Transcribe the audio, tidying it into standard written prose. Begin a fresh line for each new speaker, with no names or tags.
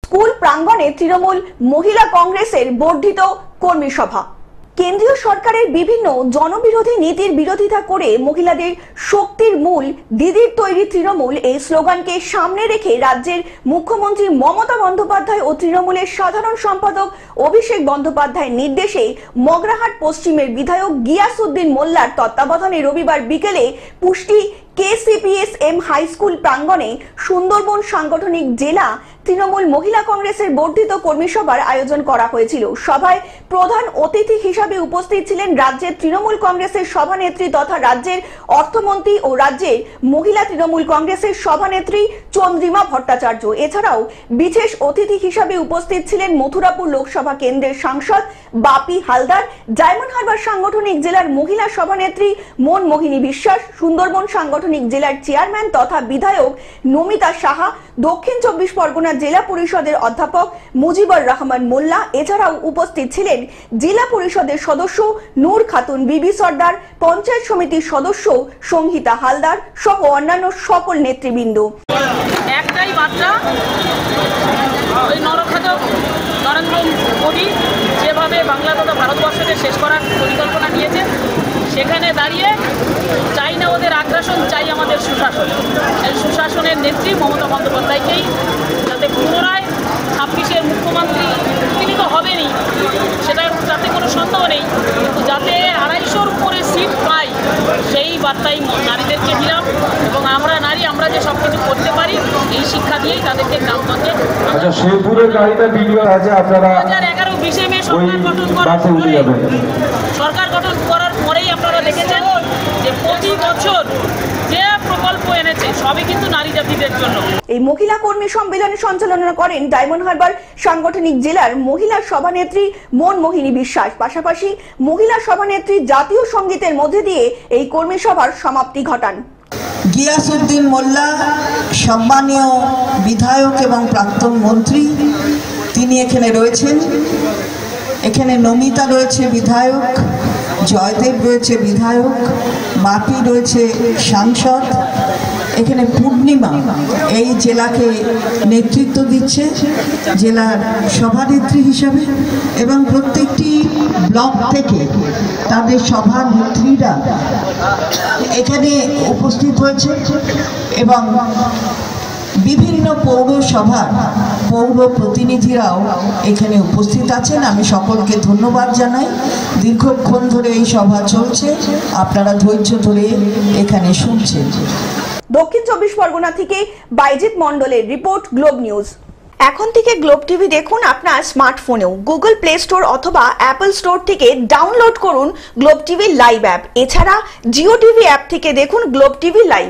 School প্রাঙ্গণে তৃণমূল মহিলা কংগ্রেসের বর্ধিত কর্মী সভা। কেন্দ্রীয় সরকারের বিভিন্ন জনবিরোধী নীতির বিরোধিতা করে মহিলাদের শক্তির মূল দিদির তৈরি তৃণমূল এই স্লোগানকে সামনে রেখে রাজ্যের মুখ্যমন্ত্রী মমতা বন্দ্যোপাধ্যায় ও তৃণমূলের সাধারণ সম্পাদক অভিষেক বন্দ্যোপাধ্যায়ের নির্দেশে মগরাহাট পশ্চিমের বিধায়ক গিয়াসউদ্দিন মোল্লার তত্ত্বাবধানে রবিবার বিকেলে পুষ্টি KCPSM হাই স্কুল প্রাঙ্গণে সুন্দরবন সাংগঠনিক জেলা তৃণমূল মহিলা কংগ্রেসের বর্ধিত কর্মী সভার আয়োজন করা হয়েছিল। সভায় প্রধান অতিথি হিসাবে উপস্থিত ছিলেন রাজ্যের তৃণমূল কংগ্রেসের সভানেত্রী তথা রাজ্যের অর্থমন্ত্রী ও রাজ্যের মহিলা তৃণমূল কংগ্রেসের সভানেত্রী চন্দ্রিমা ভট্টাচার্য। এছাড়াও বিশেষ অতিথি হিসাবে উপস্থিত ছিলেন মথুরাপুর লোকসভা কেন্দ্রের সাংসদ বাপি হালদার, ডায়মন্ড হারবার সাংগঠনিক জেলার মহিলা সভানেত্রী মনমোহিনী বিশ্বাস, সুন্দরবন সাংগঠনিক জেলার চেয়ারম্যান তথা বিধায়ক নমিতা সাহা, দক্ষিণ 24 পরগনা জেলা পরিষদের অধ্যাপক মুজিবুর রহমান মোল্লা। এছাড়াও উপস্থিত ছিলেন জেলা পরিষদের সদস্য নূর খাতুন বিবি সর্দার, পঞ্চায়েত সমিতির সদস্য সংহিতা হালদার সহ অন্যান্য সকল নেতৃবৃন্দ।
একটাই বার্তা, ওই নরখাদক নরেন্দ্র মোদী যেভাবে বাংলা তথা ভারতবর্ষকে শেষ করার পরিকল্পনা নিয়েছে, সেখানে দাঁড়িয়ে চাই না ওদের আগ্রাসন, চাই আমাদের সুশাসন। এই সুশাসনের নেত্রী মমতা বন্দ্যোপাধ্যায়কেই যাতে পুনরায় 26-এর মুখ্যমন্ত্রী, তিনি তো হবেনই, সেটা তাতে কোনো সন্দেহ নেই, কিন্তু যাতে 250-র উপরে সিট পাই সেই বার্তাই নারীদেরকে দিলাম। এবং আমরা নারী, আমরা যে সব কিছু করতে পারি এই শিক্ষা দিয়েই তাদেরকে গ্রামগঞ্জে।
আচ্ছা, শেরপুরে গাড়িটা ভিডিও আছে, আপনারা
2011-20 মে সরকার গঠন করার পরেই আপনারা দেখেছেন যে প্রতি বছর যে প্রকল্প এনেছে সবই কিন্তু নারী জাতিদের জন্য।
এই মহিলা কর্মী সম্মেলনে সঞ্চালনা করেন ডায়মন্ড হারবার সাংগঠনিক জেলার মহিলা সভানেত্রী মনমোহিনী বিশ্বাস। পাশাপাশি মহিলা সভানেত্রী জাতীয় সঙ্গীতের মধ্যে দিয়ে এই কর্মী সভার সমাপ্তি ঘটান।
গিয়াসউদ্দিন মোল্লা সম্মানীয় বিধায়ক এবং প্রাক্তন মন্ত্রী, তিনি এখানে রয়েছেন। এখানে নমিতা রয়েছে বিধায়ক, জয়দেব রয়েছে বিধায়ক, বাপি রয়েছে সাংসদ, এখানে পূর্ণিমা এই জেলাকে নেতৃত্ব দিচ্ছে জেলার সভানেত্রী হিসাবে, এবং প্রত্যেকটি ব্লক থেকে তাদের সভানেত্রীরা এখানে উপস্থিত হয়েছে এবং বিভিন্ন পৌরসভার পৌর প্রতিনিধিরাও এখানে উপস্থিত আছেন। আমি সকলকে ধন্যবাদ জানাই। দীর্ঘক্ষণ ধরে এই সভা চলছে, আপনারা ধৈর্য ধরে এখানে শুনছেন।
দক্ষিণ 24 পরগনা থেকে বাইজিৎ মণ্ডলের রিপোর্ট, গ্লোব নিউজ। এখন থেকে গ্লোব টিভি দেখুন আপনার স্মার্টফোনেও। গুগল প্লে স্টোর অথবা অ্যাপল স্টোর থেকে ডাউনলোড করুন গ্লোব টিভি লাইভ অ্যাপ। এছাড়া জিও টিভি অ্যাপ থেকে দেখুন গ্লোব টিভি লাইভ।